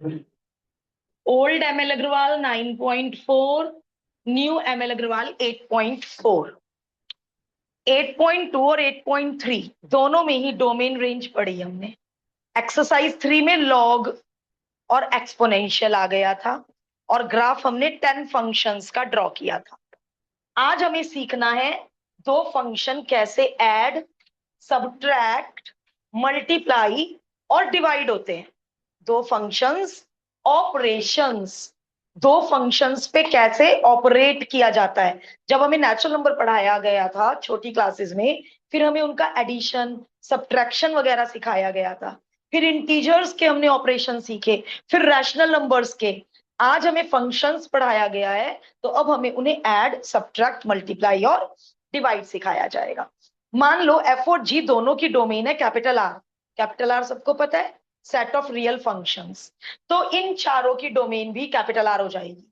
Old M L Agarwal 9.4, new M L Agarwal 8.4। 8.2 और 8.3 दोनों में ही डोमेन रेंज पढ़ी हमने। एक्सरसाइज 3 में लॉग और एक्सपोनेंशियल आ गया था, और ग्राफ हमने 10 फंक्शंस का ड्रॉ किया था। आज हमें सीखना है दो फंक्शन कैसे ऐड, सबट्रैक्ट, मल्टीप्लाई और डिवाइड होते हैं। दो फंक्शंस, ऑपरेशंस, दो फंक्शंस पे कैसे ऑपरेट किया जाता है। जब हमें नेचुरल नंबर पढ़ाया गया था छोटी क्लासेस में, फिर हमें उनका एडिशन, सब्ट्रैक्शन वगैरह सिखाया गया था। फिर इंटीजर्स के हमने ऑपरेशन सीखे, फिर रैशनल नंबर्स के। आज हमें फंक्शंस पढ़ाया गया है, तो अब हमें उन्हें ऐड, सब्ट्रैक्ट, मल्टीप्लाई और डिवाइड सिखाया जाएगा। मान लो एफ और जी दोनों की डोमेन है कैपिटल आर। कैपिटल आर सबको पता है, सेट ऑफ रियल फंक्शंस। तो इन चारों की डोमेन भी कैपिटल आर हो जाएगी।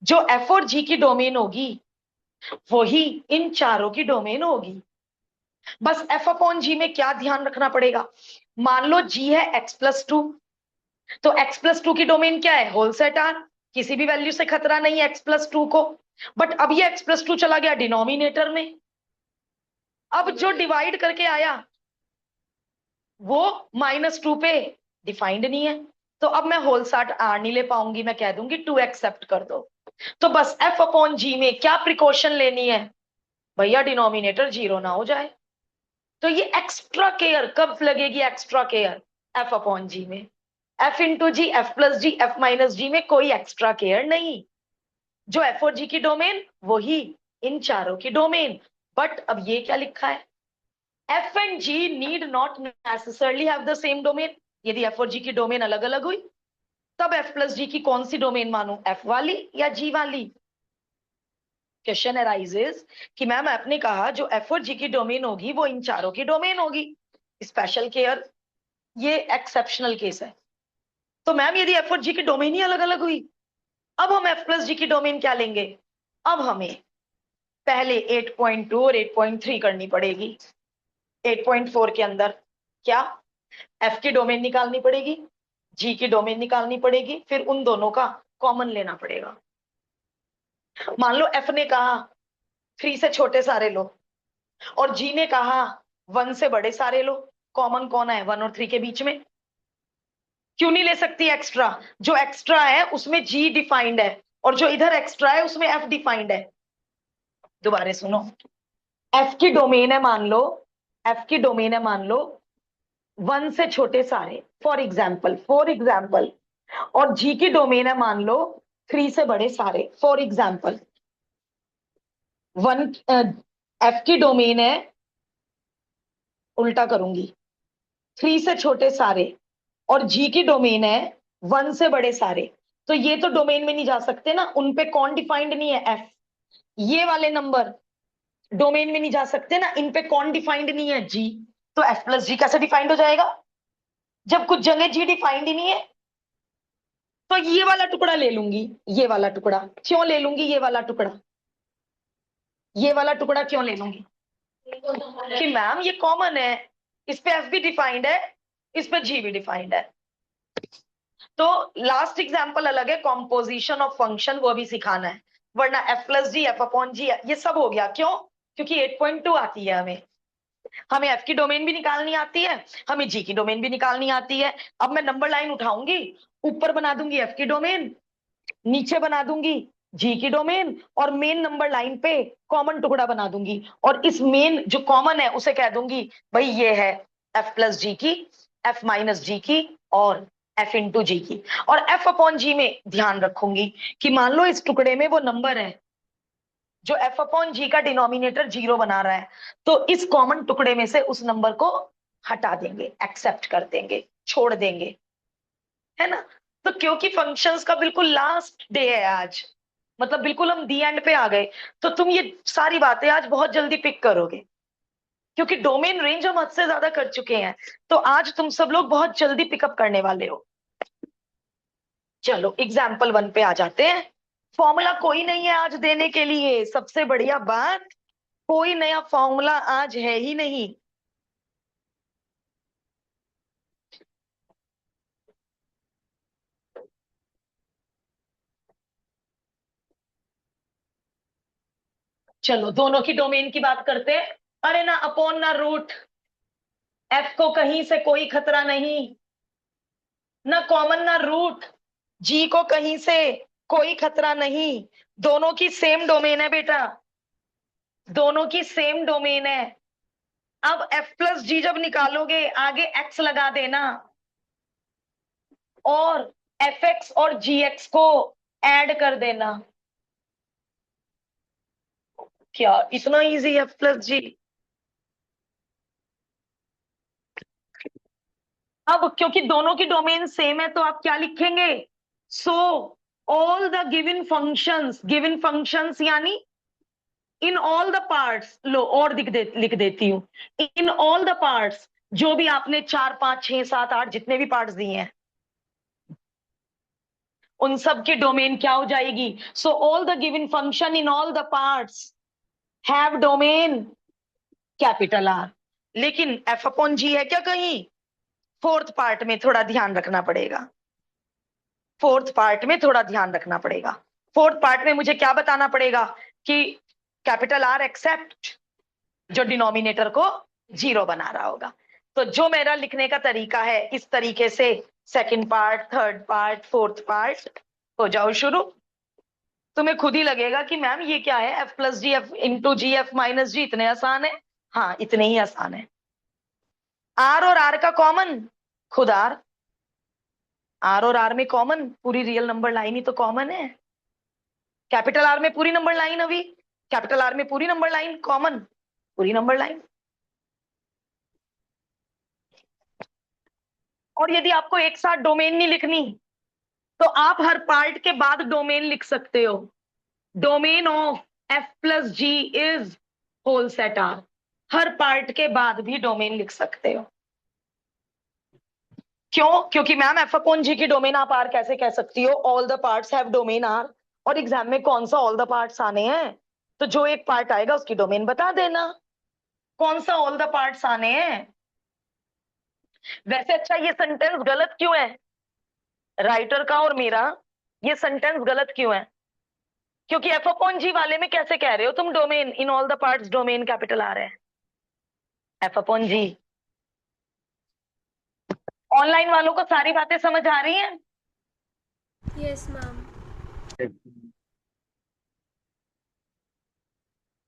जो एफ और जी की डोमेन होगी वही इन चारों की डोमेन होगी। बस एफ अपॉन जी में क्या ध्यान रखना पड़ेगा, मान लो जी है x+2, तो x+2 की डोमेन क्या है, होल सेट आर। किसी भी वैल्यू से खतरा नहीं है x+2 को। बट अब ये x+2 चला गया डिनोमिनेटर में, अब जो डिवाइड करके आया वो -2 पे डिफाइंड नहीं है। तो अब मैं होल सेट आर नहीं ले पाऊंगी, मैं कह दूंगी 2 एक्सेप्ट कर दो। तो बस एफ अपॉन जी में क्या प्रिकॉशन लेनी है, भैया डिनोमिनेटर 0 ना हो जाए। तो ये एक्स्ट्रा केयर कब लगेगी, एक्स्ट्रा केयर एफ अपॉन जी में। एफ इंटू जी, एफ प्लस जी, एफ माइनस जी में कोई एक्स्ट्रा केयर नहीं। जो एफ और जी की डोमेन वही इन चारों की डोमेन। बट अब ये क्या लिखा है, F and ji need not necessarily have the same domain. यदि एफ और जी की डोमेन अलग अलग हुई, तब एफ प्लस जी की कौन सी डोमेन मानूं, एफ वाली या जी वाली। क्वेश्चन अराइजेस कि मैम आपने कहा जो एफ और जी की डोमेन होगी वो इन चारों की डोमेन होगी, स्पेशल केयर, ये एक्सेप्शनल केस है। तो मैम यदि एफ और जी की डोमेन ही अलग अलग हुई, अब हम एफ प्लस जी की डोमेन क्या लेंगे। अब हमें पहले 8.2 और 8.3 करनी पड़ेगी। 8.4 के अंदर क्या, एफ की डोमेन निकालनी पड़ेगी, जी की डोमेन निकालनी पड़ेगी, फिर उन दोनों का कॉमन लेना पड़ेगा। मान लो एफ ने कहा 3 से छोटे सारे लो, और जी ने कहा 1 से बड़े सारे लो। कॉमन कौन है 1 और 3 के बीच में, क्यों नहीं ले सकती एक्स्ट्रा। जो एक्स्ट्रा है उसमें जी डिफाइंड है, और जो इधर एक्स्ट्रा है उसमें एफ डिफाइंड है। दोबारा सुनो, एफ की डोमेन है मान लो, एफ की डोमेन है मान लो 1 से छोटे सारे, फॉर एग्जाम्पल, और जी की डोमेन है मान लो 3 से बड़े सारे, फॉर एग्जाम्पल। वन एफ की डोमेन है, उल्टा करूंगी, 3 से छोटे सारे, और जी की डोमेन है 1 से बड़े सारे। तो ये तो डोमेन में नहीं जा सकते ना, उन पे कौन डिफाइंड नहीं है, एफ। ये वाले नंबर डोमेन में नहीं जा सकते ना, इन पे कौन डिफाइंड नहीं है, जी। तो एफ प्लस जी कैसे डिफाइंड हो जाएगा, जब कुछ जगह जी डिफाइंड ही नहीं है। तो ये वाला टुकड़ा ले लूंगी, ये वाला टुकड़ा क्यों ले लूंगी, ये वाला टुकड़ा, ये वाला टुकड़ा क्यों ले लूंगी, कि मैम ये कॉमन है, इस पे एफ भी डिफाइंड है, इस पे जी भी डिफाइंड है। तो लास्ट एग्जाम्पल अलग है, कॉम्पोजिशन ऑफ फंक्शन, वो भी सिखाना है। वरना एफ प्लस जी, एफ अपॉन जी, ये सब हो गया। क्यों, क्योंकि 8.2 आती है हमें। हमें एफ की डोमेन भी निकालनी आती है, हमें जी की डोमेन भी निकालनी आती है। अब मैं नंबर लाइन उठाऊंगी, ऊपर बना दूंगी एफ की डोमेन, नीचे बना दूंगी जी की डोमेन, और मेन नंबर लाइन पे कॉमन टुकड़ा बना दूंगी, और इस मेन जो कॉमन है उसे कह दूंगी भाई ये है एफ प्लस जी की, एफ माइनस जी की, और एफ इंटू जी की। और एफ अपॉन जी में ध्यान रखूंगी कि मान लो इस टुकड़े में वो नंबर है जो एफ अपॉन जी का डिनोमिनेटर 0 बना रहा है, तो इस कॉमन टुकड़े में से उस नंबर को हटा देंगे, एक्सेप्ट कर देंगे, छोड़ देंगे, है ना। तो क्योंकि फंक्शंस का बिल्कुल लास्ट डे है आज, मतलब बिल्कुल हम दी एंड पे आ गए, तो तुम ये सारी बातें आज बहुत जल्दी पिक करोगे, क्योंकि डोमेन रेंज हम हद से ज्यादा कर चुके हैं। तो आज तुम सब लोग बहुत जल्दी पिकअप करने वाले हो। चलो एग्जाम्पल 1 पे आ जाते हैं। फॉर्मूला कोई नहीं है आज देने के लिए, सबसे बढ़िया बात, कोई नया फॉर्मूला आज है ही नहीं। चलो दोनों की डोमेन की बात करते हैं। अरे ना अपॉन ना रूट, एफ को कहीं से कोई खतरा नहीं, ना कॉमन ना रूट, जी को कहीं से कोई खतरा नहीं। दोनों की सेम डोमेन है बेटा, दोनों की सेम डोमेन है। अब एफ प्लस जी जब निकालोगे आगे एक्स लगा देना और एफ एक्स और जी एक्स को ऐड कर देना। क्या इतना इजी एफ प्लस जी? अब क्योंकि दोनों की डोमेन सेम है तो आप क्या लिखेंगे? So all the given functions यानी इन ऑल द पार्ट्स, लो और लिख देती हूं, इन ऑल द पार्ट्स, जो भी आपने 4 5 6 7 8 जितने भी पार्ट्स दिए हैं उन सब की डोमेन क्या हो जाएगी? So all the given function in all the parts have domain capital R. लेकिन एफ अपॉन जी है क्या कहीं? फोर्थ पार्ट में थोड़ा ध्यान रखना पड़ेगा, फोर्थ पार्ट में थोड़ा ध्यान रखना पड़ेगा। फोर्थ पार्ट में मुझे क्या बताना पड़ेगा कि कैपिटल आर एक्सेप्ट जो डिनोमिनेटर को जीरो बना रहा होगा। तो जो मेरा लिखने का तरीका है इस तरीके से, second part, third part, fourth part, हो जाओ शुरू। तुम्हें खुद ही लगेगा कि मैम ये क्या है, एफ प्लस जी एफ इंटू जी एफ माइनस जी, इतने आसान है। हाँ इतने ही आसान है। आर और आर का कॉमन, खुद आर, आर और आर में कॉमन पूरी रियल नंबर लाइन ही तो कॉमन है। कैपिटल आर में पूरी नंबर लाइन, अभी कैपिटल आर में पूरी नंबर लाइन कॉमन, पूरी नंबर लाइन। और यदि आपको एक साथ डोमेन नहीं लिखनी तो आप हर पार्ट के बाद डोमेन लिख सकते हो। Domain of F plus ji is whole set R, हर पार्ट के बाद भी डोमेन लिख सकते हो। क्यों? क्योंकि मैम एफ अपॉन जी की डोमेन आप आर कैसे कह सकती हो? All the parts have domain are. और एग्जाम में कौन सा ऑल द पार्ट्स आने हैं? तो जो एक पार्ट आएगा उसकी डोमेन बता देना। कौन सा ऑल द पार्ट्स आने हैं? वैसे अच्छा ये सेंटेंस गलत क्यों है राइटर का और मेरा? ये सेंटेंस गलत क्यों है? क्योंकि एफ अपॉन जी वाले में कैसे कह रहे हो तुम domain in all the parts domain capital आ रहा है एफ अपॉन जी। ऑनलाइन वालों को सारी बातें समझ आ रही हैं? Yes ma'am.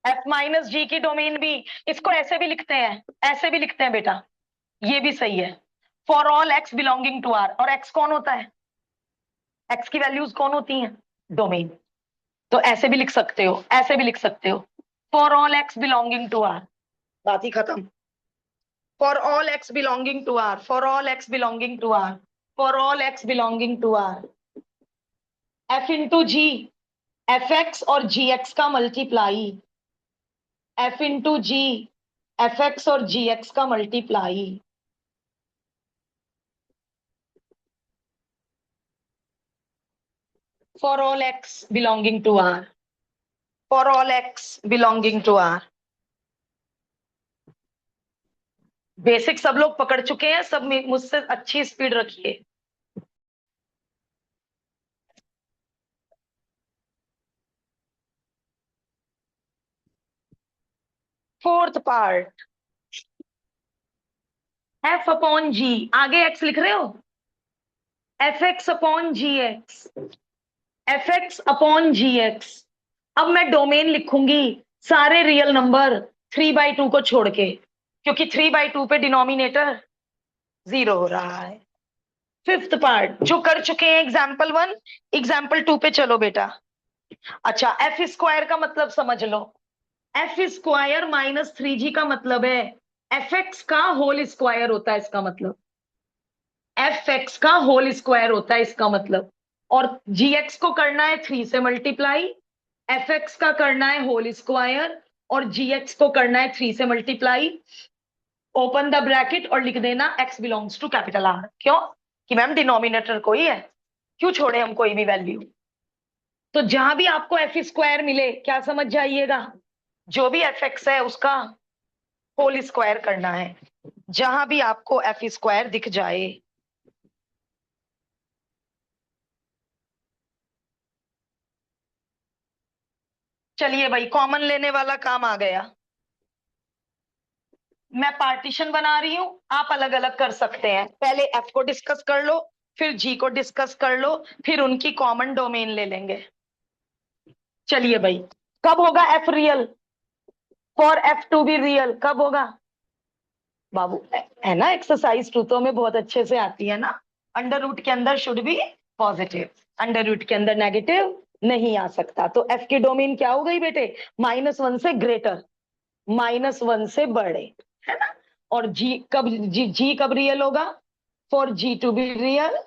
एफ माइनस जी की डोमेन भी, इसको ऐसे भी लिखते हैं, ऐसे भी लिखते हैं बेटा, ये भी सही है। For all x belonging to R, और एक्स कौन होता है? एक्स की वैल्यूज कौन होती हैं? डोमेन। तो ऐसे भी लिख सकते हो, ऐसे भी लिख सकते हो, for all x belonging to R, बात ही खत्म। For all x belonging to R, for all x belonging to R, for all x belonging to R. F into ji, f x और जी एक्स का multiply, f into जी, f x और g x का multiply. For all x belonging to R, for all x belonging to R. Basic सब लोग पकड़ चुके हैं, सब मुझसे अच्छी स्पीड रखिए। फोर्थ पार्ट, एफ अपॉन जी, आगे एक्स लिख रहे हो, F X upon G x, F X upon G x. अब मैं डोमेन लिखूंगी सारे रियल नंबर 3/2 को छोड़ के, क्योंकि 3/2 पे डिनोमिनेटर जीरो हो रहा है। फिफ्थ पार्ट जो कर चुके हैं एग्जाम्पल 1, एग्जाम्पल 2 पे चलो बेटा। अच्छा एफ स्क्वायर का मतलब समझ लो, एफ स्क्वायर माइनस 3g का मतलब है एफ एक्स का होल स्क्वायर होता है, इसका मतलब एफ एक्स का होल स्क्वायर होता है इसका मतलब। और जी एक्स को करना है 3 से मल्टीप्लाई, एफ एक्स का करना है होल स्क्वायर और जी एक्स को करना है 3 से मल्टीप्लाई। ओपन द ब्रैकेट और लिख देना x belongs to capital R. क्यों? कि मैम डिनोमिनेटर कोई है, क्यों छोड़े हम कोई भी वैल्यू। तो जहां भी आपको एफ स्क्वायर मिले क्या समझ जाइएगा, जो भी एफ एक्स है उसका होल स्क्वायर करना है, जहां भी आपको एफ स्क्वायर दिख जाए। चलिए भाई, कॉमन लेने वाला काम आ गया। मैं पार्टीशन बना रही हूं, आप अलग अलग कर सकते हैं। पहले एफ को डिस्कस कर लो, फिर जी को डिस्कस कर लो, फिर उनकी कॉमन डोमेन ले लेंगे। चलिए भाई, कब होगा F real? For F two be real कब होगा बाबू? है ना, एक्सरसाइज टू तो हमें बहुत अच्छे से आती है ना। अंडर रूट के अंदर should be positive, under root के अंदर नेगेटिव नहीं आ सकता। तो एफ की डोमेन क्या हो गई बेटे? -1 से ग्रेटर, -1 से बड़े, है ना। और जी कब रियल होगा? For g to be real.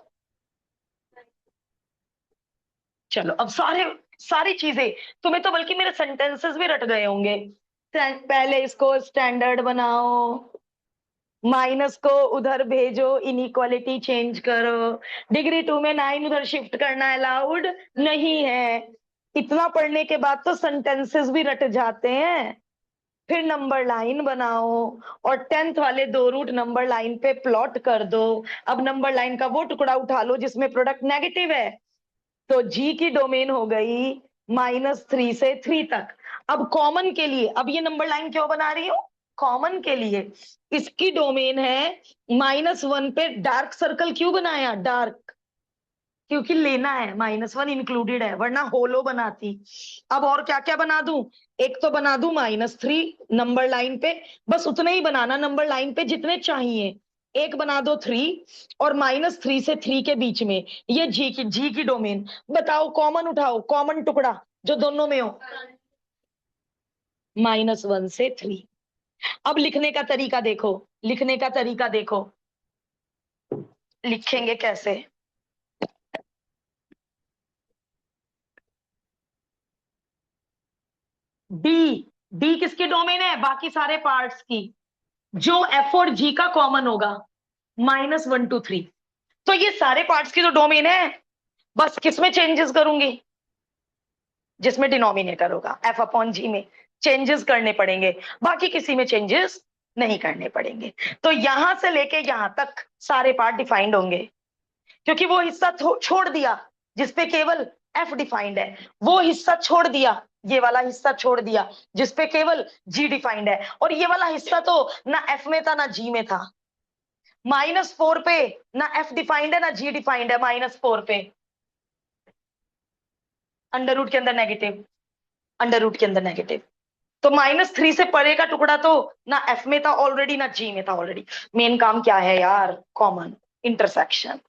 चलो अब सारी चीजें, तुम्हें तो बल्कि मेरे सेंटेंसेस भी रट गए होंगे। पहले इसको स्टैंडर्ड बनाओ, माइनस को उधर भेजो, इनइक्वालिटी चेंज करो। डिग्री 2 में 9 उधर शिफ्ट करना अलाउड नहीं है। इतना पढ़ने के बाद तो सेंटेंसेस भी रट जाते हैं। फिर नंबर लाइन बनाओ, और 10th वाले दो रूट नंबर लाइन पे प्लॉट कर दो। अब नंबर लाइन का वो टुकड़ा उठा लो जिसमें प्रोडक्ट नेगेटिव है। तो जी की डोमेन हो गई -3 से 3 तक। अब कॉमन के लिए, अब ये नंबर लाइन क्यों बना रही हूं? कॉमन के लिए इसकी डोमेन है -1 पे। डार्क सर्कल क्यों बनाया? डार्क क्योंकि लेना है, -1 इंक्लूडेड है, वरना होलो बनाती। अब और क्या क्या बना दूं? एक तो बना दूं -3 नंबर लाइन पे, बस उतना ही बनाना नंबर लाइन पे जितने चाहिए। एक बना दो 3, और -3 से 3 के बीच में ये जी की डोमेन। बताओ, कॉमन उठाओ, कॉमन टुकड़ा जो दोनों में हो। -1 से 3। अब लिखने का तरीका देखो, लिखने का तरीका देखो, लिखेंगे कैसे? डी, डी किसकी डोमेन है? बाकी सारे पार्ट्स की। जो एफ और जी का कॉमन होगा, -1 to 3। तो ये सारे पार्ट्स की तो डोमेन है। बस किसमें चेंजेस करूंगी? जिसमें डिनोमिनेटर होगा, एफ अपॉन जी में चेंजेस करने पड़ेंगे, बाकी किसी में चेंजेस नहीं करने पड़ेंगे। तो यहां से लेके यहां तक सारे पार्ट डिफाइंड होंगे, क्योंकि वो हिस्सा छोड़ दिया जिसपे केवल एफ डिफाइंड है, वो हिस्सा छोड़ दिया, ये वाला हिस्सा छोड़ दिया जिसपे केवल जी डिफाइंड है, और ये वाला हिस्सा तो ना एफ में था ना जी में था। -4 पे ना एफ डिफाइंड है ना जी डिफाइंड है, -4 पे। अंडर रूट के अंदर नेगेटिव, अंडर रूट के अंदर नेगेटिव। तो -3 से परे का टुकड़ा तो ना एफ में था ऑलरेडी ना जी में था ऑलरेडी। मेन काम क्या है यार? Common, intersection.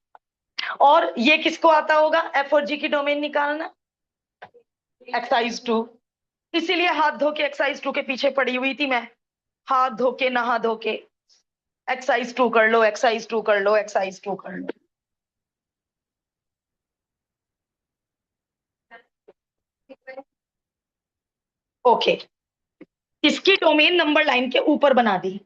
और ये किसको आता होगा एफ और जी की डोमेन निकालना? एक्सरसाइज 2। इसीलिए हाथ धो के एक्सरसाइज 2 के पीछे पड़ी हुई थी मैं। हाथ धो के, नहा धो के एक्सरसाइज 2 कर लो, एक्सरसाइज 2 कर लो, एक्सरसाइज 2 कर लो। ओके, इसकी डोमेन नंबर लाइन के ऊपर बना दी।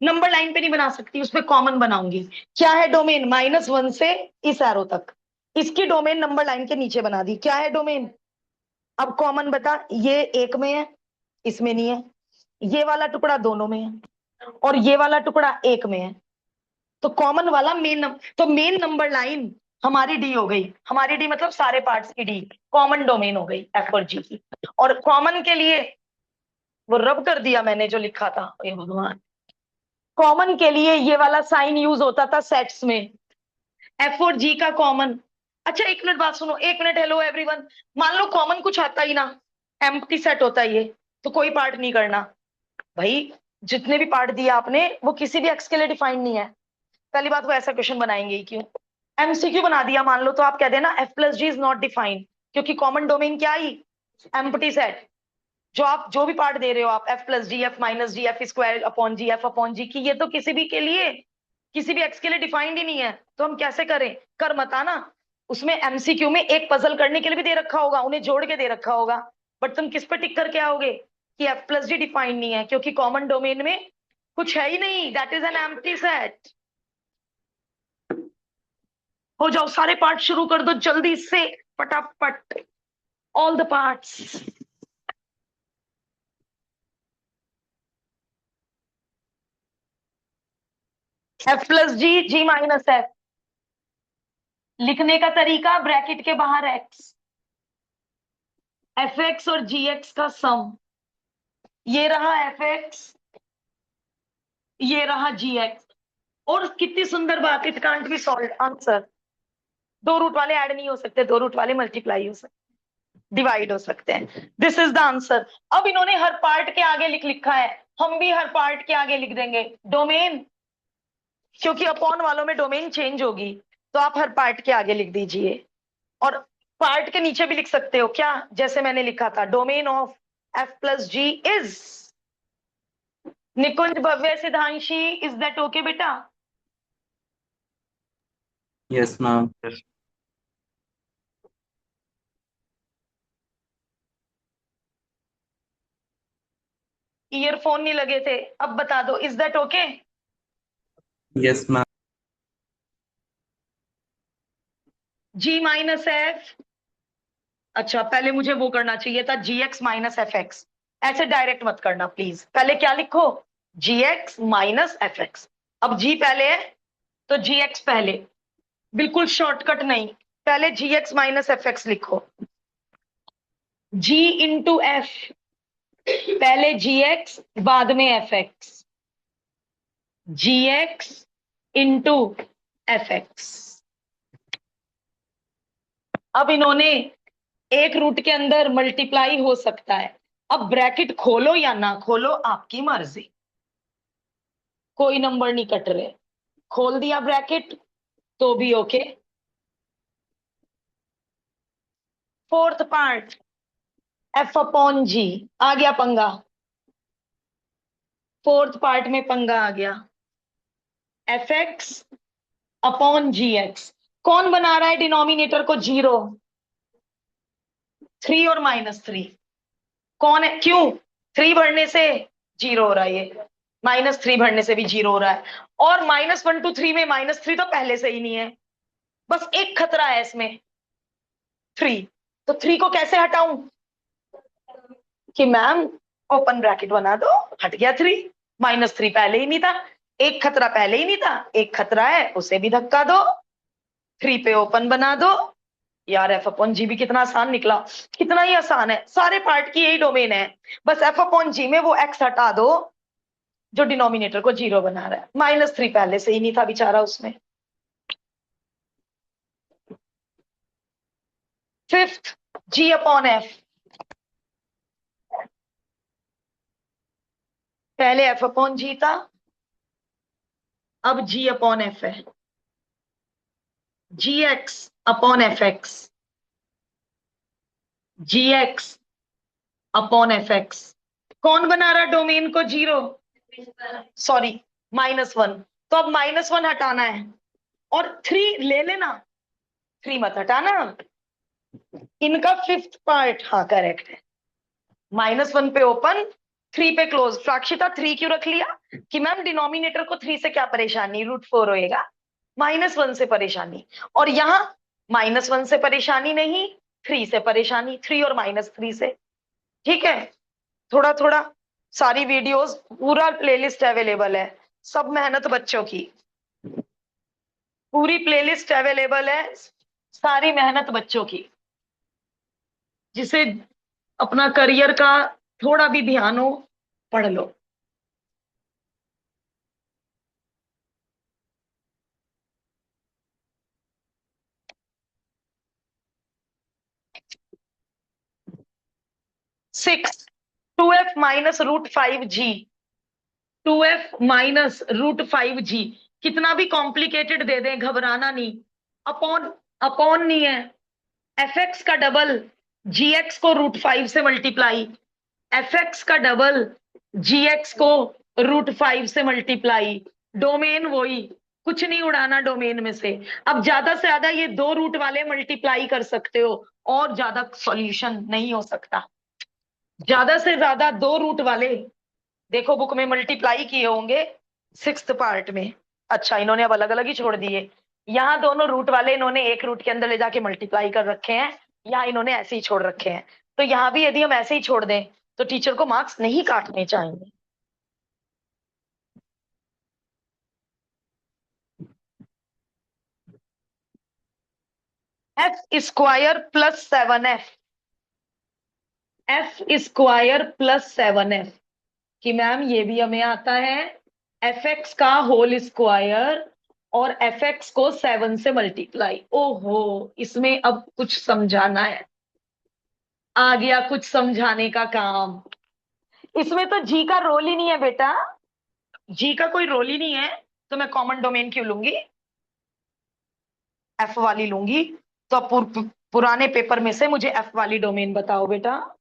नंबर लाइन पे नहीं बना सकती, उस पर कॉमन बनाऊंगी। क्या है डोमेन? -1 से इस एरो तक। इसकी डोमेन नंबर लाइन के नीचे बना दी। क्या है डोमेन? अब कॉमन बता, ये एक में है, इसमें नहीं है। ये वाला टुकड़ा दोनों में है, और ये वाला टुकड़ा एक में है। तो कॉमन वाला तो मेन नंबर लाइन हमारी डी हो गई। हमारी डी मतलब सारे पार्ट्स की डी, कॉमन डोमेन हो गई एफ और जी की। और कॉमन के लिए वो रब कर दिया मैंने जो लिखा था, हे भगवान। कॉमन के लिए ये वाला साइन यूज होता था सेट्स में, एफ और जी का कॉमन। अच्छा एक मिनट बात सुनो, एक मिनट। हेलो एवरीवन, मान लो कॉमन कुछ आता ही ना, एम्प्टी सेट होता है ये, तो कोई पार्ट नहीं करना भाई। जितने भी पार्ट दिए आपने वो किसी भी एक्स के लिए डिफाइंड नहीं है। पहली बात, वो ऐसा क्वेश्चन बनाएंगे ही क्यों? एमसीक्यू बना दिया मान लो, तो आप कह देना f plus ji is not defined, क्योंकि कॉमन डोमेन क्या आई? Empty set. जो आप जो भी पार्ट दे रहे हो आप, एफ प्लस जी, F minus G, F square upon जी, एफ अपॉन जी की, ये तो किसी भी के लिए, किसी भी एक्स के लिए डिफाइंड ही नहीं है। तो हम कैसे करें? कर मत आना। उसमें एमसीक्यू में एक पजल करने के लिए भी दे रखा होगा, उन्हें जोड़ के दे रखा होगा। बट तुम किस पे टिक करके आओगे कि एफ प्लस जी डिफाइंड नहीं है, क्योंकि कॉमन डोमेन में कुछ है ही नहीं, that is an empty set. हो जाओ, सारे पार्ट शुरू कर दो जल्दी से, फटाफट, all the parts. F plus g, g minus f. लिखने का तरीका, ब्रैकेट के बाहर एक्स, एफ एक्स और जी एक्स का सम, ये रहा एफ एक्स, ये रहा जी एक्स। और कितनी सुंदर बात, it can't be solve answer. दो रूट वाले ऐड नहीं हो सकते, दो रूट वाले मल्टीप्लाई हो सकते, डिवाइड हो सकते हैं। This is the answer. अब इन्होंने हर पार्ट के आगे लिख लिखा है, हम भी हर पार्ट के आगे लिख देंगे डोमेन, क्योंकि अपॉन वालों में डोमेन चेंज होगी, तो आप हर पार्ट के आगे लिख दीजिए। और पार्ट के नीचे भी लिख सकते हो क्या, जैसे मैंने लिखा था, domain of F plus ji is. Nikunj, Bhavya, Siddhanshi, is that okay बेटा? Yes, ma'am. Yes. ईयरफोन नहीं लगे थे, अब बता दो, is that okay? Yes, ma'am. G minus F, अच्छा पहले मुझे वो करना चाहिए था, G X minus F X. ऐसे डायरेक्ट मत करना प्लीज, पहले क्या लिखो, G X minus F X. अब जी पहले है तो जी एक्स पहले, बिल्कुल शॉर्टकट नहीं, पहले जी एक्स माइनस एफ एक्स लिखो। जी इंटू एफ, पहले जी एक्स बाद में एफ एक्स, जी एक्स इंटू एफ एक्स। अब इन्होंने एक रूट के अंदर मल्टीप्लाई हो सकता है, अब ब्रैकेट खोलो या ना खोलो आपकी मर्जी, कोई नंबर नहीं कट रहे, खोल दिया ब्रैकेट तो भी okay. Fourth part, F upon G, आ गया पंगा, फोर्थ पार्ट में पंगा आ गया, F X upon G X. कौन बना रहा है डिनोमिनेटर को जीरो? थ्री और माइनस थ्री। कौन है, क्यों? थ्री बढ़ने से जीरो हो रहा है, ये माइनस थ्री बढ़ने से भी जीरो हो रहा है। और माइनस वन टू थ्री में माइनस थ्री तो पहले से ही नहीं है, बस एक खतरा है इसमें, थ्री। तो थ्री को कैसे हटाऊं कि मैम ओपन ब्रैकेट बना दो, हट गया थ्री, माइनस थ्री पहले ही नहीं था, एक खतरा पहले ही नहीं था, एक खतरा है उसे भी धक्का दो, थ्री पे ओपन बना दो। यार एफ अपॉन जी भी कितना आसान निकला, कितना ही आसान है, सारे पार्ट की यही डोमेन है, बस एफ अपॉन जी में वो एक्स हटा दो जो डिनोमिनेटर को जीरो बना रहा है, माइनस थ्री पहले से ही नहीं था बेचारा उसमें। फिफ्थ, जी अपॉन एफ, पहले एफ अपॉन जी था, अब जी अपॉन एफ है, जी एक्स अपॉन एफ एक्स, जी एक्स अपॉन एफ एक्स। कौन बना रहा डोमेन को जीरो? Sorry, minus one. तो अब माइनस वन हटाना है और थ्री ले लेना, थ्री मत हटाना। इनका फिफ्थ पार्ट, हाँ करेक्ट है, माइनस वन पे ओपन, थ्री पे क्लोज। साक्षिता थ्री क्यों रख लिया कि मैम डिनोमिनेटर को थ्री से क्या परेशानी, रूट फोर होएगा, माइनस वन से परेशानी। और यहां माइनस वन से परेशानी नहीं, थ्री से परेशानी, थ्री और माइनस थ्री से। ठीक है, थोड़ा थोड़ा सारी वीडियोस, पूरा प्लेलिस्ट अवेलेबल है, सब मेहनत बच्चों की, पूरी प्लेलिस्ट अवेलेबल है, सारी मेहनत बच्चों की, जिसे अपना करियर का थोड़ा भी ध्यान हो, पढ़ लो। Six, two F minus root five G, two F minus root five G, कितना भी कॉम्प्लिकेटेड दे दें घबराना नहीं, अपॉन, अपॉन नहीं है, एफ एक्स का डबल जी एक्स को रूट फाइव से मल्टीप्लाई, एफ एक्स का डबल जी एक्स को रूट फाइव से मल्टीप्लाई, डोमेन वही, कुछ नहीं उड़ाना डोमेन में से। अब ज्यादा से ज्यादा ये दो रूट वाले मल्टीप्लाई कर सकते हो, और ज्यादा सॉल्यूशन नहीं हो सकता, ज्यादा से ज्यादा दो रूट वाले, देखो बुक में मल्टीप्लाई किए होंगे सिक्स्थ पार्ट में। अच्छा इन्होंने अब अलग अलग ही छोड़ दिए, यहाँ दोनों रूट वाले इन्होंने एक रूट के अंदर ले जाके मल्टीप्लाई कर रखे हैं, यहाँ इन्होंने ऐसे ही छोड़ रखे हैं। तो यहाँ भी यदि हम ऐसे ही छोड़ दें तो टीचर को मार्क्स नहीं काटने चाहिए। F square plus seven F, F square plus 7f, कि मैम ये भी हमें आता है, एफ एक्स का होल स्क्वायर और एफ एक्स को 7 से मल्टीप्लाई। ओहो, इसमें अब कुछ समझाना है, आ गया कुछ समझाने का काम। इसमें तो जी का रोल ही नहीं है बेटा, जी का कोई रोल ही नहीं है, तो मैं कॉमन डोमेन क्यों लूंगी, एफ वाली लूंगी। तो अब पुराने पेपर में से मुझे एफ वाली डोमेन बताओ बेटा।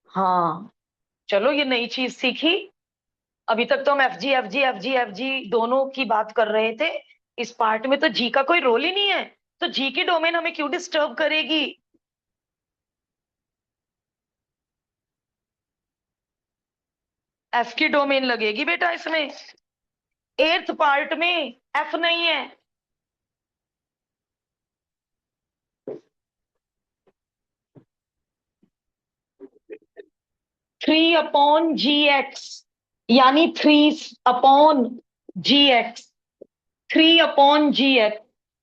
हाँ, चलो ये नई चीज सीखी। अभी तक तो हम F G F G F G F G दोनों की बात कर रहे थे, इस पार्ट में तो जी का कोई रोल ही नहीं है, तो जी की डोमेन हमें क्यों डिस्टर्ब करेगी। एफ की डोमेन लगेगी बेटा इसमें, एर्थ पार्ट में एफ नहीं है। 3/gx, यानी 3/gx, 3/gx।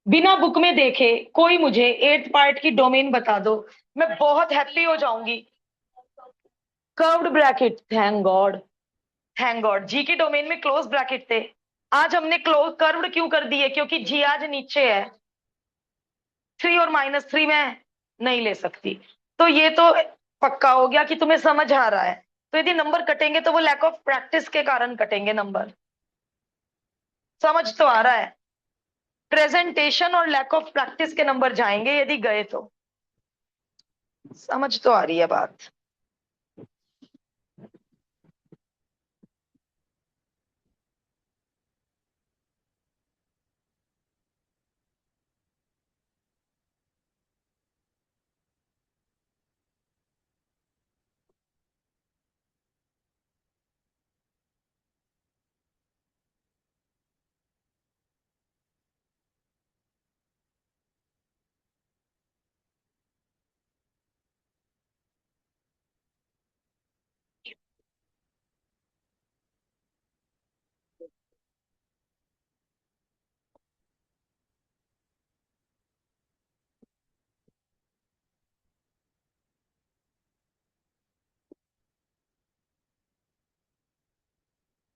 बिना बुक में देखे कोई मुझे एर्थ पार्ट की डोमेन बता दो, मैं बहुत हैप्पी हो जाऊंगी। Curved bracket, thank God, thank God, G की डोमेन में क्लोज ब्रैकेट थे। आज हमने क्लोज कर्व्ड क्यों कर दिए, क्योंकि जी आज नीचे है, 3 और -3 में नहीं ले सकती। तो ये तो पक्का हो गया कि तुम्हें समझ आ रहा है। तो यदि नंबर कटेंगे तो वो लैक ऑफ प्रैक्टिस के कारण कटेंगे नंबर, समझ तो आ रहा है। प्रेजेंटेशन और लैक ऑफ प्रैक्टिस के नंबर जाएंगे यदि गए तो, समझ तो आ रही है बात।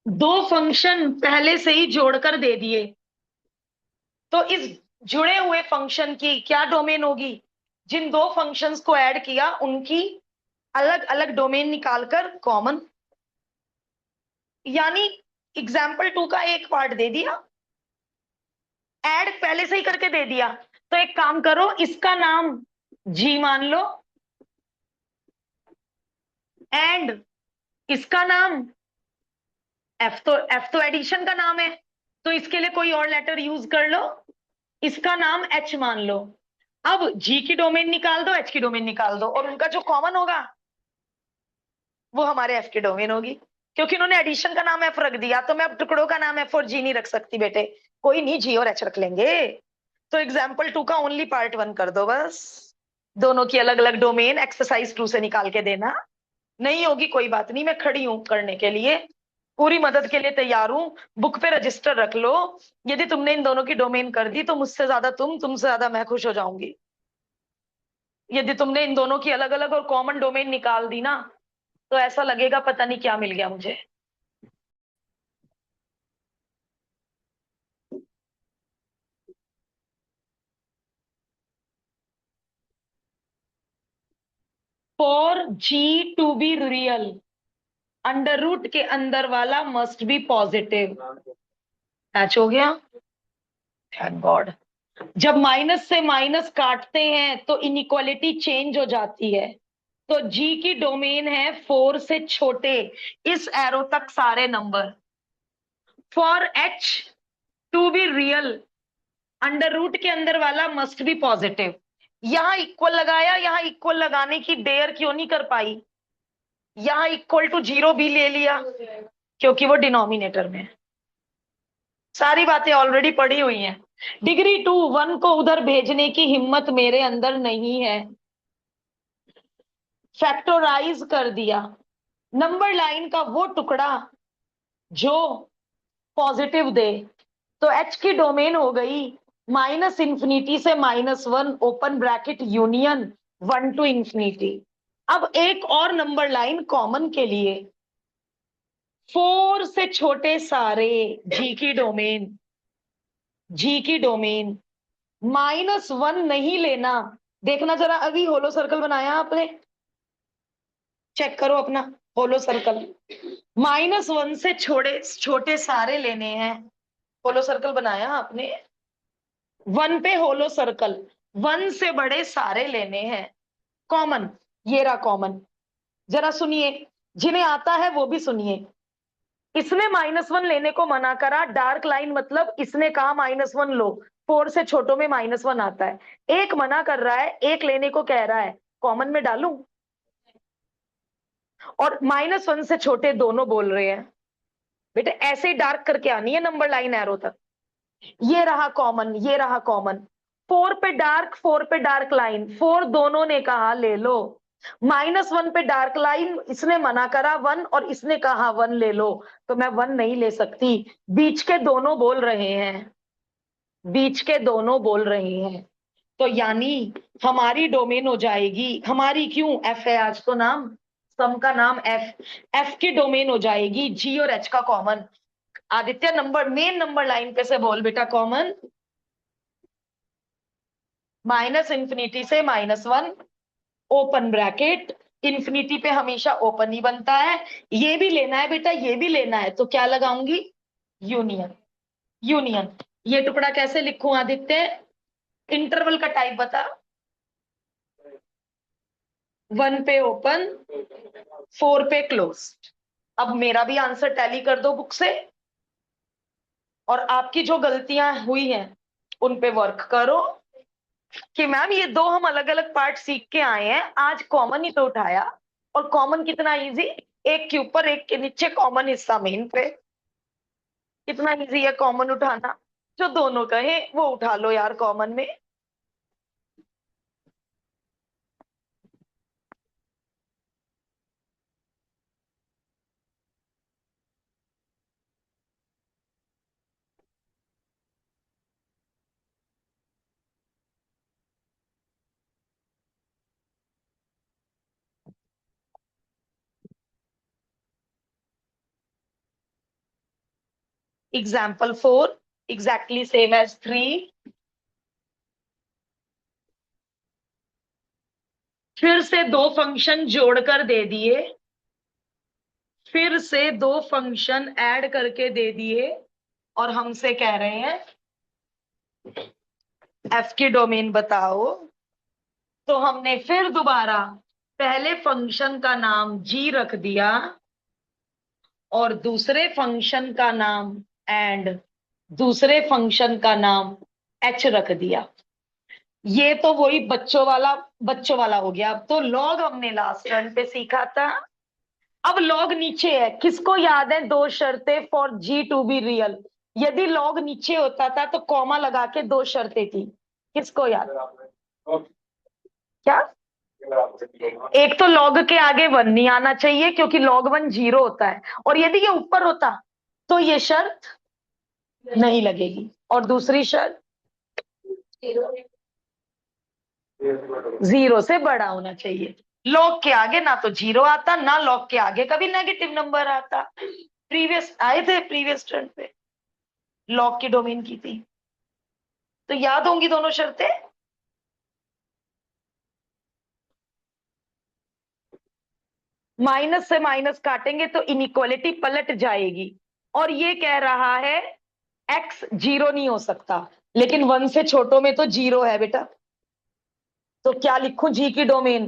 दो फंक्शन पहले से ही जोड़कर दे दिए, तो इस जुड़े हुए फंक्शन की क्या डोमेन होगी, जिन दो फंक्शंस को ऐड किया उनकी अलग अलग डोमेन निकालकर कॉमन, यानी एग्जाम्पल 2 का एक पार्ट दे दिया, ऐड पहले से ही करके दे दिया। तो एक काम करो, इसका नाम जी मान लो, एंड इसका नाम एफ तो एडिशन का नाम है, तो इसके लिए कोई और लेटर यूज कर लो, इसका नाम एच मान लो। अब जी की डोमेन निकाल दो, एच की डोमेन निकाल दो, और उनका जो कॉमन होगा वो हमारे एफ की डोमेन होगी। क्योंकि उन्होंने एडिशन का नाम एफ रख दिया, तो मैं अब टुकड़ों का नाम एफ और जी नहीं रख सकती बेटे, कोई नहीं, जी और एच रख लेंगे। तो एग्जाम्पल 2 का ओनली पार्ट 1 कर दो बस, दोनों की अलग अलग डोमेन एक्सरसाइज 2 से निकाल के देना। नहीं होगी कोई बात नहीं, मैं खड़ी हूं करने के लिए, पूरी मदद के लिए तैयार हूं। बुक पे रजिस्टर रख लो, यदि तुमने इन दोनों की डोमेन कर दी तो मुझसे ज्यादा तुमसे ज्यादा मैं खुश हो जाऊंगी। यदि तुमने इन दोनों की अलग अलग और कॉमन डोमेन निकाल दी ना, तो ऐसा लगेगा पता नहीं क्या मिल गया मुझे। For g to be real, under root के अंदर वाला मस्ट बी पॉजिटिव। मैच हो गया, थैंक गॉड। जब माइनस से माइनस काटते हैं तो इनइक्वालिटी चेंज हो जाती है। तो जी की डोमेन है 4 से छोटे इस एरो तक सारे number. For H to be real, under root के अंदर वाला मस्ट बी पॉजिटिव। यहां इक्वल लगाया, यहां इक्वल लगाने की डेयर क्यों नहीं कर पाई, यहां इक्वल टू 0 भी ले लिया, क्योंकि वो डिनोमिनेटर में है। सारी बातें ऑलरेडी पढ़ी हुई हैं। डिग्री 2 1 को उधर भेजने की हिम्मत मेरे अंदर नहीं है, फैक्टराइज कर दिया। नंबर लाइन का वो टुकड़ा जो पॉजिटिव दे, तो एच की डोमेन हो गई -∞ से -1 open bracket union 1 to infinity. अब एक और नंबर लाइन कॉमन के लिए, 4 से छोटे सारे जी की डोमेन, जी की डोमेन -1 नहीं लेना। देखना जरा, अभी होलो सर्कल बनाया आपने, चेक करो अपना होलो सर्कल। -1 से छोटे छोटे सारे लेने हैं। होलो सर्कल बनाया आपने, 1 पे होलो सर्कल, 1 से बड़े सारे लेने हैं कॉमन। ये रहा कॉमन। जरा सुनिए, जिन्हें आता है वो भी सुनिए। इसने -1 लेने को मना करा, डार्क लाइन मतलब इसने कहा -1 लो, 4 से छोटों में -1 आता है। एक मना कर रहा है, एक लेने को कह रहा है, कॉमन में डालूं? और -1 से छोटे दोनों बोल रहे हैं। बेटे ऐसे ही डार्क करके आनी है नंबर लाइन एरो तक। ये रहा कॉमन, ये रहा कॉमन। 4 पे डार्क, 4 पे डार्क लाइन, 4 दोनों ने कहा ले लो। -1 पे डार्क लाइन, इसने मना करा 1 और इसने कहा 1 ले लो, तो मैं 1 नहीं ले सकती। बीच के दोनों बोल रहे हैं, बीच के दोनों बोल रहे हैं, तो यानी हमारी डोमेन हो जाएगी, हमारी क्यों, एफ है आज तो नाम, सम का नाम एफ। एफ की डोमेन हो जाएगी जी और एच का common. Aditya number, main number line पे से बोल बेटा, कॉमन -इंफिनिटी से -1, ओपन ब्रैकेट, इंफिनिटी पे हमेशा ओपन ही बनता है। ये भी लेना है बेटा, ये भी लेना है, तो क्या लगाऊंगी, यूनियन। यूनियन। ये टुकड़ा कैसे लिखूं आदित्य, इंटरवल का टाइप बता। 1 पे ओपन, 4 पे क्लोज। अब मेरा भी आंसर टैली कर दो बुक से, और आपकी जो गलतियां हुई हैं उन पे वर्क करो कि मैम ये दो हम अलग अलग पार्ट सीख के आए हैं, आज कॉमन ही तो उठाया। और कॉमन कितना इजी, एक के ऊपर एक के नीचे कॉमन हिस्सा मेन पे, कितना इजी है कॉमन उठाना। जो दोनों कहे वो उठा लो यार कॉमन में। Example 4, exactly same as 3। फिर से दो फंक्शन जोड़कर दे दिए, फिर से दो फंक्शन ऐड करके दे दिए, और हमसे कह रहे हैं एफ की डोमेन बताओ। तो हमने फिर दोबारा पहले फंक्शन का नाम जी रख दिया और दूसरे फंक्शन का नाम एंड दूसरे फंक्शन का नाम एच रख दिया। ये तो वही बच्चों वाला हो गया। अब तो लॉग हमने लास्ट टर्न पे सीखा था, अब लॉग नीचे है। किसको याद है दो शर्तें for g to be real? यदि लॉग नीचे होता था तो कॉमा लगा के दो शर्तें थी, किसको याद? क्या? एक तो लॉग के आगे 1 नहीं आना चाहिए क्योंकि log 1 0 होता है, और यदि ये ऊपर होता तो ये शर्त नहीं लगेगी। और दूसरी शर्त 0 से बड़ा होना चाहिए। लॉग के आगे ना तो 0 आता, ना लॉग के आगे कभी नेगेटिव नंबर आता। प्रीवियस आए थे, प्रीवियस टर्न पे लॉग की डोमेन की थी, तो याद होंगी दोनों शर्तें। माइनस से माइनस काटेंगे तो इनइक्वालिटी पलट जाएगी, और ये कह रहा है एक्स 0 नहीं हो सकता, लेकिन 1 से छोटों में तो 0 है बेटा। तो क्या लिखूं जी की डोमेन,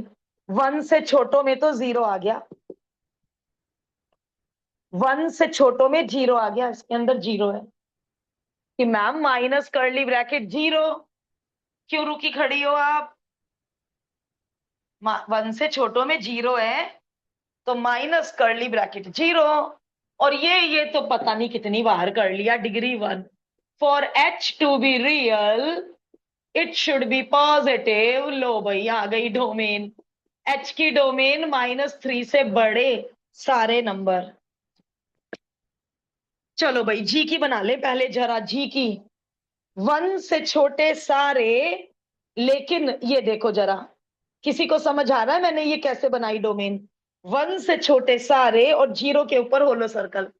1 से छोटों में तो 0 आ गया, 1 से छोटों में 0 आ गया, इसके अंदर 0 है। कि मैम माइनस कर्ली ब्रैकेट 0, क्यों रुकी खड़ी हो आप? 1 से छोटों में 0 है तो माइनस कर्ली ब्रैकेट 0। और ये तो पता नहीं कितनी बार कर लिया, degree 1। For H to be real it should be positive. लो भाई आ गई डोमेन, एच की डोमेन -3 से बड़े सारे नंबर। चलो भाई जी की बना ले पहले जरा, जी की 1 से छोटे सारे, लेकिन ये देखो जरा, किसी को समझ आ रहा है मैंने ये कैसे बनाई डोमेन? 1 से छोटे सारे और 0 के ऊपर होलो सर्कल,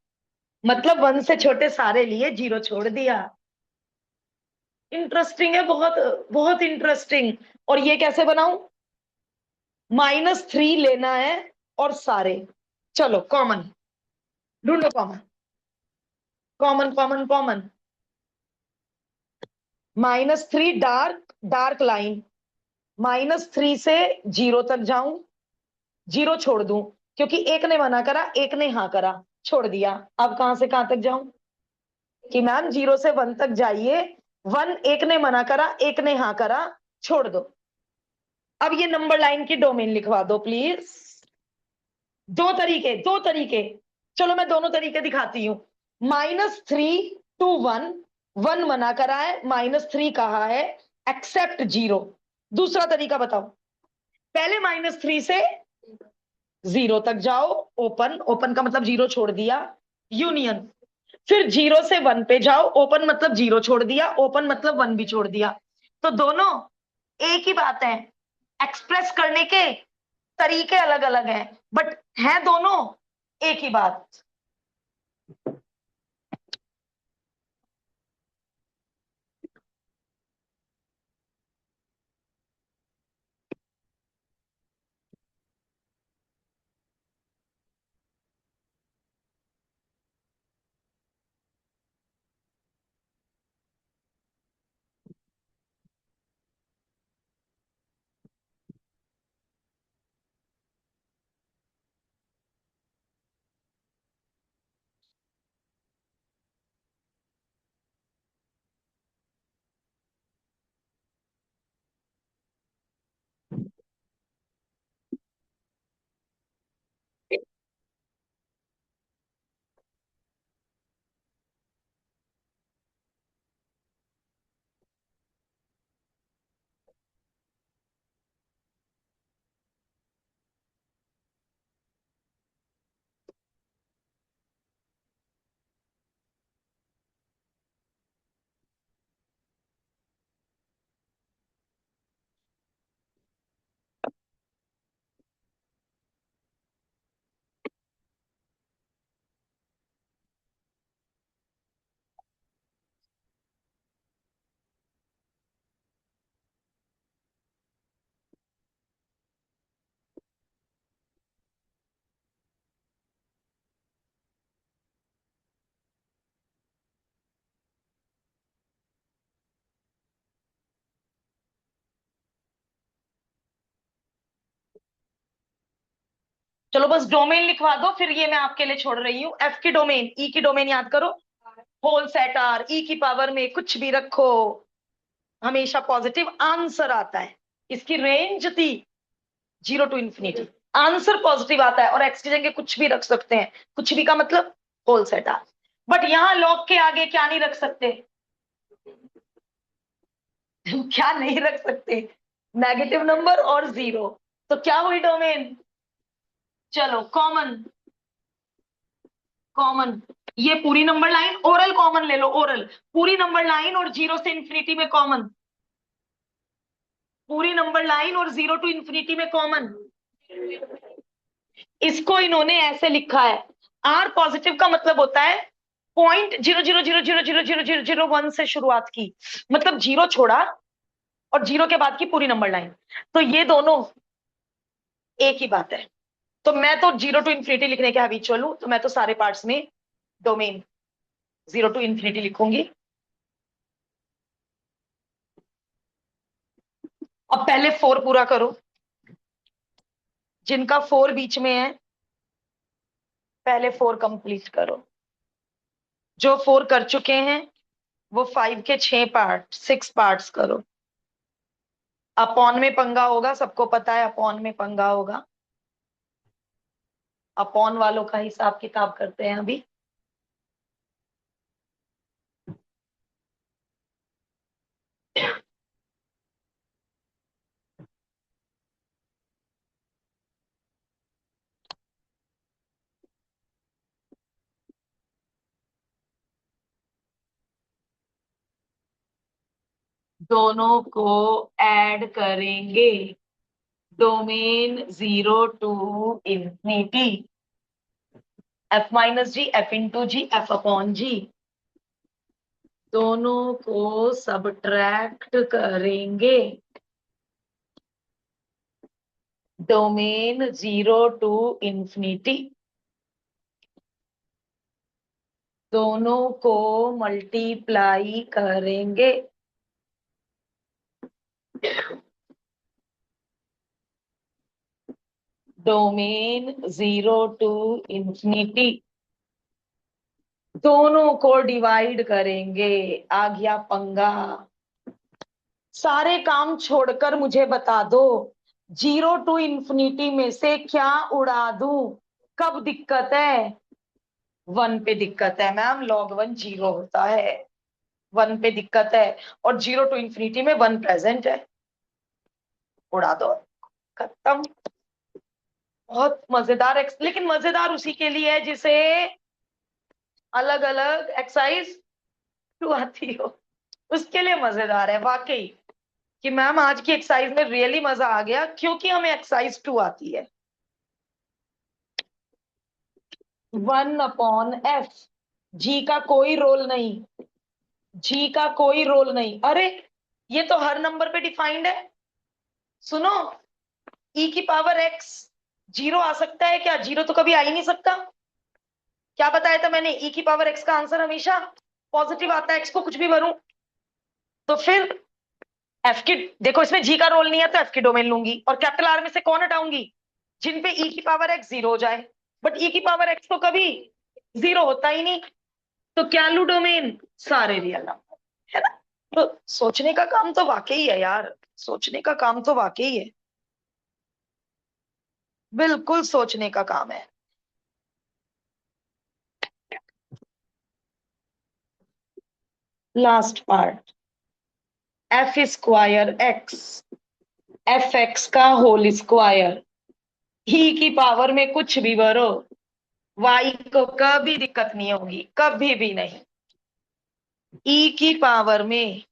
मतलब 1 से छोटे सारे लिए, 0 छोड़ दिया। इंटरेस्टिंग है, बहुत बहुत इंटरेस्टिंग। और ये कैसे बनाऊं? -3 लेना है और सारे, चलो कॉमन ढूंढो, common common common common. -3 dark dark line, -3 से 0 तक जाऊं, 0 छोड़ दूं, क्योंकि एक ने मना करा एक ने हाँ करा, छोड़ दिया। अब कहां से कहां तक जाऊं? कि मैम 0 से 1 तक जाइए, 1 एक ने मना करा एक ने हाँ करा, छोड़ दो। अब ये नंबर लाइन की डोमेन लिखवा दो प्लीज। दो तरीके, चलो मैं दोनों तरीके दिखाती हूँ। -3 to 1, 1 मना करा है, -3 कहा है, एक्सेप्ट 0। दूसरा तरीका बताओ। पहले -3 से 0 तक जाओ, ओपन, ओपन का मतलब 0 छोड़ दिया, यूनियन। फिर 0 से 1 पे जाओ, ओपन मतलब 0 छोड़ दिया, ओपन मतलब 1 भी छोड़ दिया। तो दोनों एक ही बात है, एक्सप्रेस करने के तरीके अलग अलग हैं, बट है दोनों एक ही बात। चलो बस डोमेन लिखवा दो, फिर ये मैं आपके लिए छोड़ रही हूँ। एफ की डोमेन, ई की डोमेन याद करो, होल सेट आर, ई की पावर में कुछ भी रखो, हमेशा पॉजिटिव आंसर आता है। इसकी रेंज थी 0 to ∞, आंसर पॉजिटिव आता है, और एक्स की जगह कुछ भी रख सकते हैं, कुछ भी का मतलब होल सेट आर। बट यहां लॉग के आगे क्या नहीं रख सकते? क्या नहीं रख सकते? नेगेटिव नंबर और 0। तो क्या हुई डोमेन? चलो कॉमन, कॉमन, ये पूरी नंबर लाइन, ओरल कॉमन ले लो, ओरल, पूरी नंबर लाइन और 0 से ∞ में कॉमन, पूरी नंबर लाइन और 0 to ∞ में कॉमन। इसको इन्होंने ऐसे लिखा है, आर पॉजिटिव का मतलब होता है 0.00000001 से शुरुआत की, मतलब 0 छोड़ा और 0 के बाद की पूरी नंबर लाइन। तो ये दोनों एक ही बात है। तो मैं तो 0 to ∞ लिखने के हैबिचुअल हूं, तो मैं तो सारे पार्ट्स में डोमेन 0 to ∞ लिखूंगी। अब पहले 4 पूरा करो, जिनका 4 बीच में है पहले 4 कंप्लीट करो। जो 4 कर चुके हैं वो 5 के 6 पार्ट, 6 पार्ट्स करो। अपॉन में पंगा होगा, सबको पता है अपॉन में पंगा होगा। अपॉन वालों का हिसाब किताब करते हैं अभी। दोनों को ऐड करेंगे, domain 0 to infinity, F minus G, F into ji, F upon G, दोनों को सबट्रैक्ट करेंगे। डोमेन 0 टू इंफिनिटी, दोनों को मल्टीप्लाई करेंगे। डोमेन 0 टू इंफिनिटी, दोनों को डिवाइड करेंगे। आ गया पंगा। सारे काम छोड़कर मुझे बता दो, 0 टू इंफिनिटी में से क्या उड़ा दूं? कब दिक्कत है? 1 पे दिक्कत है मैम, log 1 0 होता है, 1 पे दिक्कत है। और 0 टू इंफिनिटी में 1 प्रेजेंट है, उड़ा दो, खत्म। बहुत मजेदार लेकिन मजेदार उसी के लिए है जिसे अलग अलग एक्सरसाइज टू आती हो, उसके लिए मजेदार है वाकई। कि मैम आज की एक्सरसाइज में रियली मजा आ गया क्योंकि हमें एक्सरसाइज 2 आती है। 1/f, जी का कोई रोल नहीं, जी का कोई रोल नहीं। अरे ये तो हर नंबर पे डिफाइंड है। सुनो, ई की पावर एक्स, जीरो आ सकता है क्या? जीरो तो कभी आ ही नहीं सकता। क्या बताया था मैंने? ई की पावर एक्स का आंसर हमेशा पॉजिटिव आता है, एक्स को कुछ भी भरूं। तो फिर एफ की, देखो इसमें जी का रोल नहीं है तो एफ की डोमेन लूंगी, और कैपिटल आर में से कौन हटाऊंगी? जिन पे ई की पावर एक्स जीरो हो जाए। बट ई की पावर एक्स तो कभी जीरो होता ही नहीं। तो क्या लू डोमेन? सारे रियल नंबर, है ना? तो सोचने का काम तो वाकई है यार, सोचने का काम तो वाकई है, बिल्कुल सोचने का काम है। Last part, F square x, F x का होल स्क्वायर, ही की पावर में कुछ भी भरो, वाई को कभी दिक्कत नहीं होगी, कभी भी नहीं। ई की पावर में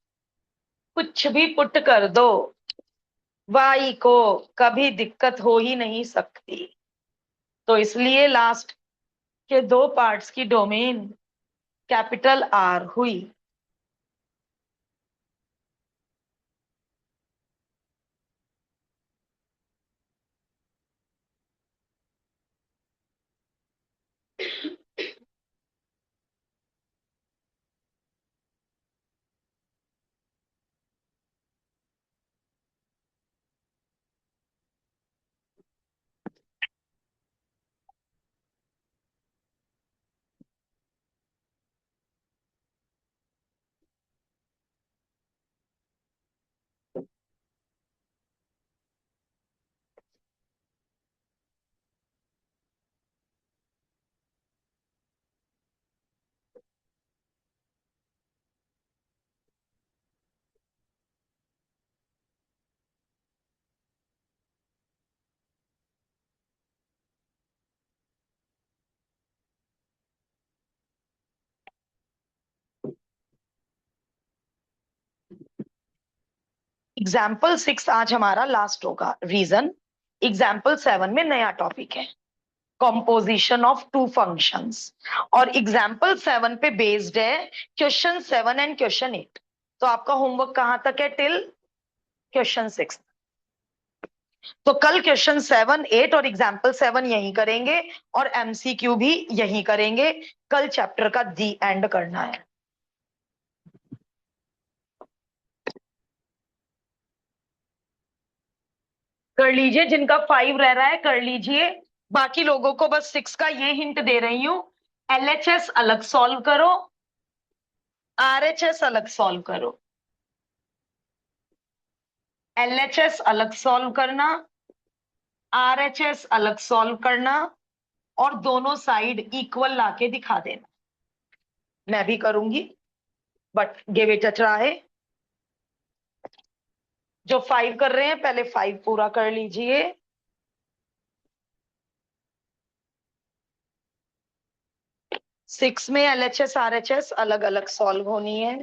कुछ भी पुट कर दो, वाई को कभी दिक्कत हो ही नहीं सकती। तो इसलिए लास्ट के दो पार्ट्स की डोमेन कैपिटल आर हुई। एग्जाम्पल 6 आज हमारा लास्ट होगा। रीजन, एग्जाम्पल 7 में नया टॉपिक है, कॉम्पोजिशन ऑफ टू फंक्शंस। और एग्जाम्पल 7 पे बेस्ड है क्वेश्चन 7 एंड क्वेश्चन 8। तो आपका होमवर्क कहां तक है? Till question 6। तो कल क्वेश्चन 7 8 और एग्जाम्पल 7 यही करेंगे, और एमसीक्यू भी यही करेंगे। कल चैप्टर का दी एंड करना है। कर लीजिए, जिनका 5 रह रहा है कर लीजिए। बाकी लोगों को बस 6 का ये हिंट दे रही हूं, एलएचएस अलग सॉल्व करो, आरएचएस अलग सॉल्व करो। एलएचएस अलग सॉल्व करना, आरएचएस अलग सॉल्व करना, और दोनों साइड इक्वल लाके दिखा देना। मैं भी करूंगी, but give it a try. जो 5 कर रहे हैं पहले 5 पूरा कर लीजिए। सिक्स में एलएचएस आरएचएस अलग अलग सॉल्व होनी है।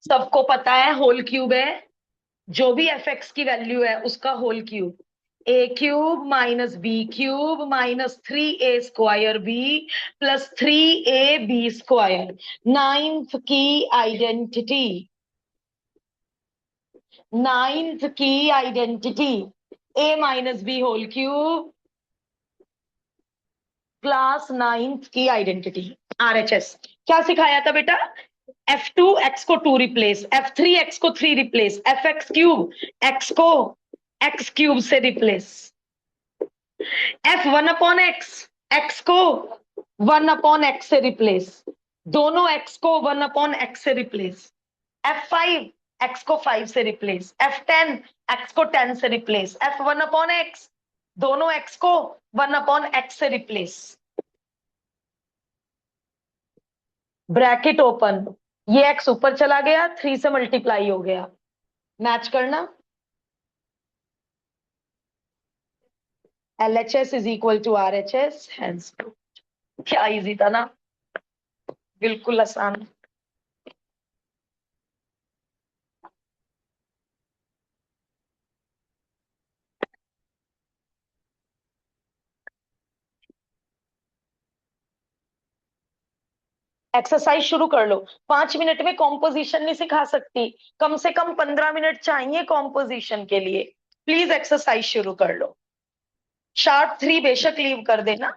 सबको पता है होल क्यूब है, जो भी एफ एक्स की वैल्यू है उसका whole cube, A cube minus B cube minus 3a² B plus 3ab²। Ninth की आइडेंटिटी, नाइन्थ की identity, A minus B whole cube class ninth की आइडेंटिटी, आरएचएस। क्या सिखाया था बेटा? F2 x को 2 रिप्लेस, F3 x को 3 रिप्लेस, Fx³ x को x³ से रिप्लेस, F1/x x को 1/x से रिप्लेस, दोनों x को 1/x से रिप्लेस, F5 x को 5 से रिप्लेस, F10 x को 10 से रिप्लेस, F1/x दोनों x को 1/x से रिप्लेस। ब्रैकेट ओपन, ये x ऊपर चला गया, 3 से मल्टीप्लाई हो गया, मैच करना। LHS is equal to RHS, hands. क्या इजी था ना, बिल्कुल आसान। एक्सरसाइज शुरू कर लो। 5 मिनट में कॉम्पोजिशन नहीं सिखा सकती, कम से कम 15 मिनट चाहिए कॉम्पोजिशन के लिए। प्लीज एक्सरसाइज शुरू कर लो। शार्प 3 बेशक लीव कर देना,